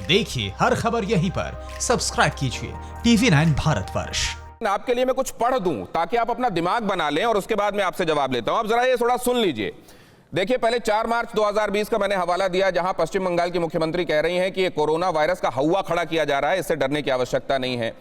देखिए हर खबर यहीं पर, सब्सक्राइब कीजिए TV9 भारतवर्ष। आपके लिए मैं कुछ पढ़ दूं ताकि आप अपना दिमाग बना लें और उसके बाद मैं आपसे जवाब लेता हूं। आप जरा ये थोड़ा सुन लीजिए। देखिए, पहले 4 मार्च 2020 का मैंने हवाला दिया, जहां पश्चिम बंगाल की मुख्यमंत्री कह रही हैं कि ये कोरोना वायरस का हौवा खड़ा किया जा रहा है, इससे डरने की आवश्यकता नहीं है।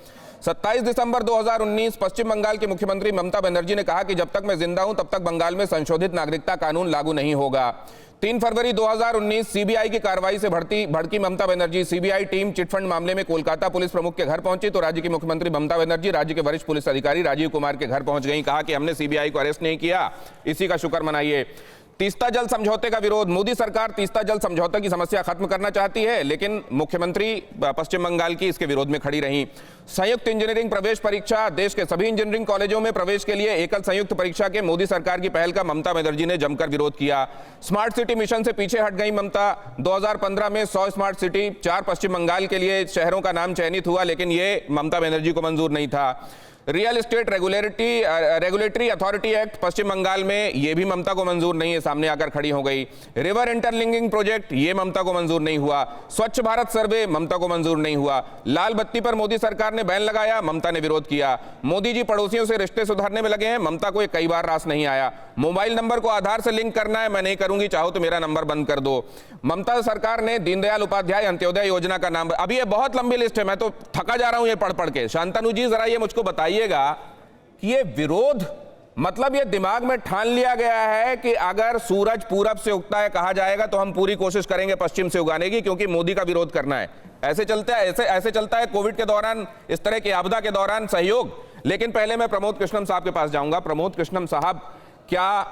27 दिसंबर 2019 पश्चिम बंगाल की मुख्यमंत्री ममता बनर्जी ने कहा कि जब तक मैं जिंदा हूं तब तक बंगाल में संशोधित नागरिकता कानून लागू नहीं होगा। 3 फरवरी 2019 सीबीआई की कार्रवाई से भड़की Mamata Banerjee. CBI team chit fund मामले में कोलकाता पुलिस प्रमुख के घर पहुंची तो राज्य की मुख्यमंत्री ममता बनर्जी राज्य के वरिष्ठ पुलिस अधिकारी राजीव कुमार के घर पहुंच गई। कहा कि हमने सीबीआई को अरेस्ट नहीं किया, इसी का शुक्र मनाइए। तीस्ता जल समझौते का विरोध। मोदी सरकार तीस्ता जल समझौते की समस्या खत्म करना चाहती है, लेकिन मुख्यमंत्री पश्चिम बंगाल की इसके विरोध में खड़ी रही। संयुक्त इंजीनियरिंग प्रवेश परीक्षा। देश के सभी इंजीनियरिंग कॉलेजों में प्रवेश के लिए एकल संयुक्त परीक्षा के मोदी सरकार की पहल का ममता बनर्जी ने जमकर विरोध किया। स्मार्ट सिटी मिशन से पीछे हट गई ममता। 2015 में 100 स्मार्ट सिटी, 4 पश्चिम बंगाल के लिए शहरों का नाम चयनित हुआ, लेकिन ये ममता बनर्जी को मंजूर नहीं था। Real estate regulatory authority act Paschim Bengal में, ये भी ममता को मंजूर नहीं है, सामने आकर खड़ी हो गई। रिवर इंटरलिंकिंग प्रोजेक्ट, ये ममता को मंजूर नहीं हुआ। स्वच्छ भारत सर्वे, ममता को मंजूर नहीं हुआ। लाल बत्ती पर मोदी सरकार ने बैन लगाया, ममता ने विरोध किया। मोदी जी पड़ोसियों से रिश्ते सुधारने में लगे हैं, ममता को ये कई बार रास नहीं आया। मोबाइल नंबर को आधार से लिंक करना है, मैं नहीं करूंगी, चाहो तो मेरा नंबर बंद कर दो। ममता सरकार ने दीनदयाल उपाध्याय अंत्योदय योजना का नाम, अभी ये बहुत लंबी लिस्ट है, मैं तो थका जा रहा हूं ये पढ़ पढ़ के। शांतनु जी जरा ये मुझको बताइएगा कि ये विरोध, मतलब ये दिमाग में ठान लिया गया है कि अगर सूरज पूरब से उगता है कहा जाएगा तो हम पूरी कोशिश करेंगे पश्चिम से उगाने की, क्योंकि मोदी का विरोध करना है। ऐसे चलता है, ऐसे चलता है कोविड के दौरान, इस तरह की आपदा के दौरान सहयोग। लेकिन पहले मैं प्रमोद कृष्णम साहब के पास जाऊंगा। प्रमोद कृष्णम साहब, क्या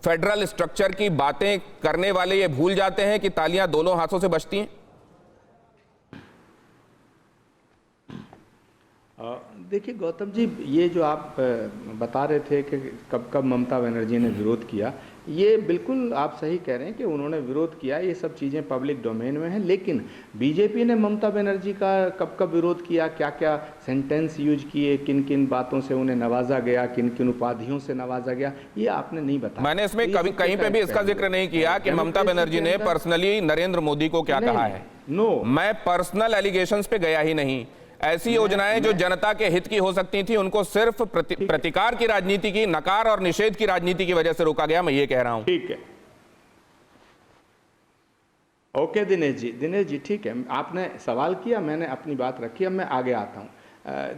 फेडरल स्ट्रक्चर की बातें करने वाले ये भूल जाते हैं कि तालियां दोनों हाथों से बजती हैं? देखिए गौतम जी, ये जो आप बता रहे थे कि कब कब ममता बनर्जी ने विरोध किया, ये बिल्कुल आप सही कह रहे हैं कि उन्होंने विरोध किया, ये सब चीज़ें पब्लिक डोमेन में हैं। लेकिन बीजेपी ने ममता बनर्जी का कब कब विरोध किया, क्या क्या सेंटेंस यूज किए, किन किन बातों से उन्हें नवाजा गया, किन किन उपाधियों से नवाजा गया, ये आपने नहीं बताया। मैंने इसमें कभी कहीं पे भी इसका जिक्र नहीं किया कि ममता बनर्जी ने पर्सनली नरेंद्र मोदी को क्या कहा है। नो, मैं पर्सनल एलिगेशंस पे गया ही नहीं। ऐसी योजनाएं जो जनता के हित की हो सकती थी, उनको सिर्फ प्रतिकार की राजनीति की, नकार और निषेध की राजनीति की वजह से रोका गया, मैं ये कह रहा हूं। ठीक है, ओके दिनेश जी ठीक है, आपने सवाल किया, मैंने अपनी बात रखी, अब मैं आगे आता हूं।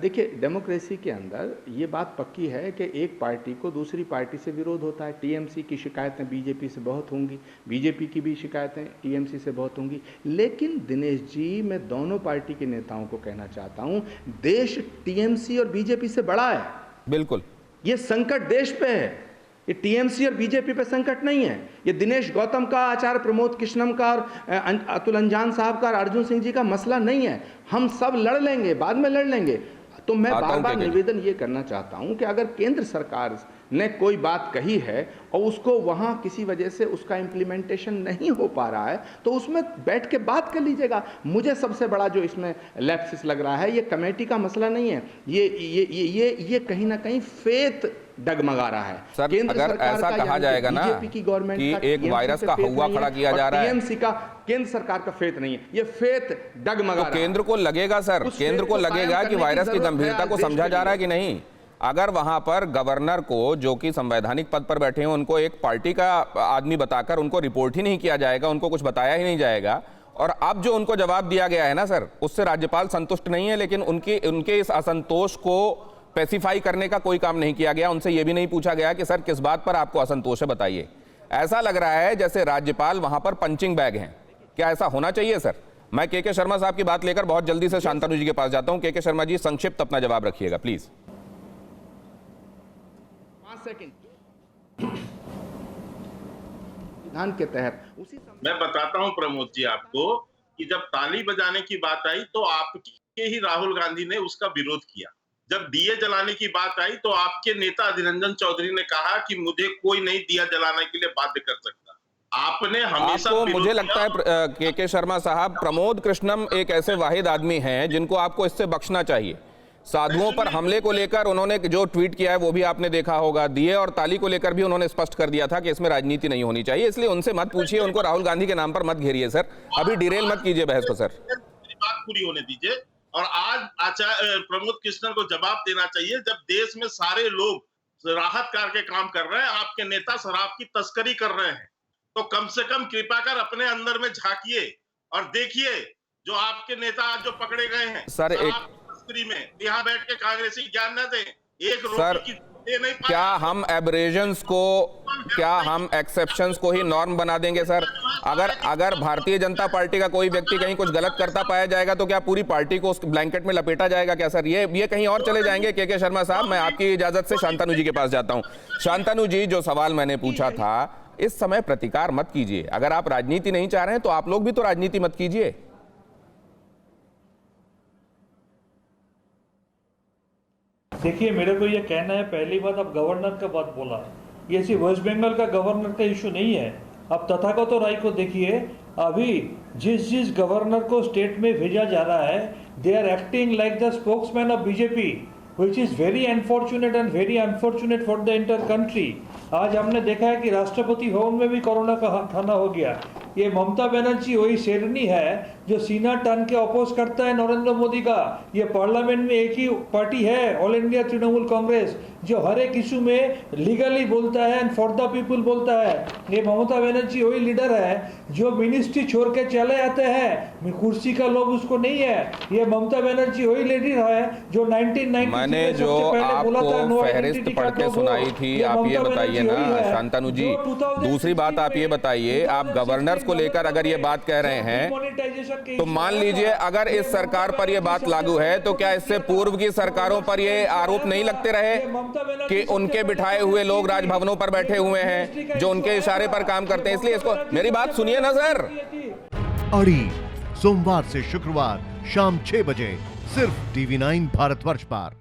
देखिए, डेमोक्रेसी के अंदर ये बात पक्की है कि एक पार्टी को दूसरी पार्टी से विरोध होता है। टीएमसी की शिकायतें बीजेपी से बहुत होंगी, बीजेपी की भी शिकायतें टीएमसी से बहुत होंगी। लेकिन दिनेश जी, मैं दोनों पार्टी के नेताओं को कहना चाहता हूं, देश टीएमसी और बीजेपी से बड़ा है। बिल्कुल, ये संकट देश पे है, ये टीएमसी और बीजेपी पे संकट नहीं है। ये दिनेश गौतम का, आचार्य प्रमोद कृष्णम का और अतुल अंजान साहब का और अर्जुन सिंह जी का मसला नहीं है। हम सब लड़ लेंगे, बाद में लड़ लेंगे। तो मैं बार बार निवेदन ये करना चाहता हूं कि अगर केंद्र सरकार ने कोई बात कही है और उसको वहां किसी वजह से उसका इम्प्लीमेंटेशन नहीं हो पा रहा है, तो उसमें बैठ के बात कर लीजिएगा। मुझे सबसे बड़ा जो इसमें लैप्सिस लग रहा है, ये कमेटी का मसला नहीं है, ये कहीं ना कहीं फेथ डगमगा रहा है। सर, अगर ऐसा कहा जाएगा ना की गवर्नमेंट कि एक वायरस का हौवा खड़ा किया जा रहा है, टीएमसी का केंद्र सरकार का फेथ नहीं है, ये फेथ डगमगा रहा है। केंद्र को लगेगा सर, केंद्र को लगेगा कि वायरस की गंभीरता को समझा जा रहा है कि नहीं। अगर वहां पर गवर्नर को, जो कि संवैधानिक पद पर बैठे हैं, उनको एक पार्टी का आदमी बताकर उनको रिपोर्ट ही नहीं किया जाएगा, उनको कुछ बताया ही नहीं जाएगा, और अब जो उनको जवाब दिया गया है ना सर, उससे राज्यपाल संतुष्ट नहीं है। लेकिन उनके इस असंतोष को स्पेसिफाई करने का कोई काम नहीं किया गया। उनसे यह भी नहीं पूछा गया कि सर किस बात पर आपको असंतोष है, बताइए। ऐसा लग रहा है जैसे राज्यपाल वहां पर पंचिंग बैग हैं। क्या ऐसा होना चाहिए सर? मैं के शर्मा साहब की बात लेकर बहुत जल्दी से शांतनु जी के पास जाता हूं। के शर्मा जी, संक्षिप्त अपना जवाब रखिएगा प्लीज। 5 सेकंड विधान के तहत मैं बताता हूं प्रमोद जी आपको कि जब ताली बजाने की बात आई तो आपके ही राहुल गांधी ने उसका विरोध किया। जब दिए जलाने की बात आई तो आपके नेता अधीर रंजन चौधरी ने कहा कि मुझे कोई नहीं दिया जलाने के लिए बाध्य कर सकता। आपने हमेशा आपको, मुझे लगता है के शर्मा साहब, प्रमोद कृष्णम एक ऐसे वाहिद आदमी हैं जिनको आपको इससे बख्शना चाहिए। साधुओं पर हमले को लेकर उन्होंने जो ट्वीट किया है वो भी आपने देखा होगा। दिए और ताली को लेकर भी उन्होंने स्पष्ट कर दिया था कि इसमें राजनीति नहीं होनी चाहिए, इसलिए उनसे मत पूछिए, उनको राहुल गांधी के नाम पर मत घेरिए सर, अभी डिरेल मत कीजिए बहस को सर। पूरी होने दीजिए। और आज आचार्य प्रमोद कृष्णन को जवाब देना चाहिए, जब देश में सारे लोग राहत कार्य के काम कर रहे हैं, आपके नेता शराब की तस्करी कर रहे हैं। तो कम से कम कृपा कर अपने अंदर में झांकिए और देखिए, जो आपके नेता आज जो पकड़े गए हैं सर, शराब की तस्करी में, यहाँ बैठ के कांग्रेसी ज्ञान न दें। एक सर, रोटी की दे नहीं पाया। क्या हम एब्रेजन्स को, क्या हम एक्सेप्शंस को ही नॉर्म बना देंगे सर? अगर भारतीय जनता पार्टी का कोई व्यक्ति कहीं कुछ गलत करता पाया जाएगा तो क्या पूरी पार्टी को उस ब्लैंकेट में लपेटा जाएगा क्या सर? ये कहीं और चले जाएंगे? के शर्मा साहब, मैं आपकी इजाजत से शांतनु जी के पास जाता हूं। शांतनु जी, जो सवाल मैंने पूछा था, इस समय प्रतिकार मत कीजिए। अगर आप राजनीति नहीं चाह रहे हैं तो आप लोग भी तो राजनीति मत कीजिए। देखिए, मेरे को ये कहना है, पहली बात आप गवर्नर का बात बोला, ये सिर्फ वेस्ट बंगाल का गवर्नर का इशू नहीं है। अब तथागत राय को देखिए, अभी जिस गवर्नर को स्टेट में भेजा जा रहा है, they are acting like the spokesman of BJP, which is very unfortunate and very unfortunate for the inter country. आज हमने देखा है कि राष्ट्रपति भवन में भी कोरोना का खाना हो गया। ये ममता बनर्जी वही शेरनी है जो सीना टन के अपोज करता है नरेंद्र मोदी का। ये पार्लियामेंट में एक ही पार्टी है, ऑल इंडिया तृणमूल कांग्रेस, जो हर एक इशू में लीगली बोलता है एंड फॉर द पीपल बोलता है। ये ममता बनर्जी वही लीडर है जो मिनिस्ट्री छोड़ के चले आते हैं, कुर्सी का लोभ उसको नहीं है। ये ममता बनर्जी वही लीडर है जो 1990 मैंने जो आपको फहरिस्त पढ़ के सुनाई थी, आप ये बताइए ना शांतनु जी। दूसरी बात आप ये बताइए, आप गवर्नर्स को लेकर अगर ये बात कह रहे हैं तो मान लीजिए अगर इस सरकार पर ये बात लागू है तो क्या इससे पूर्व की सरकारों पर ये आरोप नहीं लगते रहे कि उनके बिठाए हुए लोग राजभवनों पर बैठे हुए हैं जो उनके इशारे पर काम करते हैं? इसलिए इसको, मेरी बात सुनिए ना सर। अड़ी सोमवार से शुक्रवार शाम 6 बजे सिर्फ TV9 भारतवर्ष पर।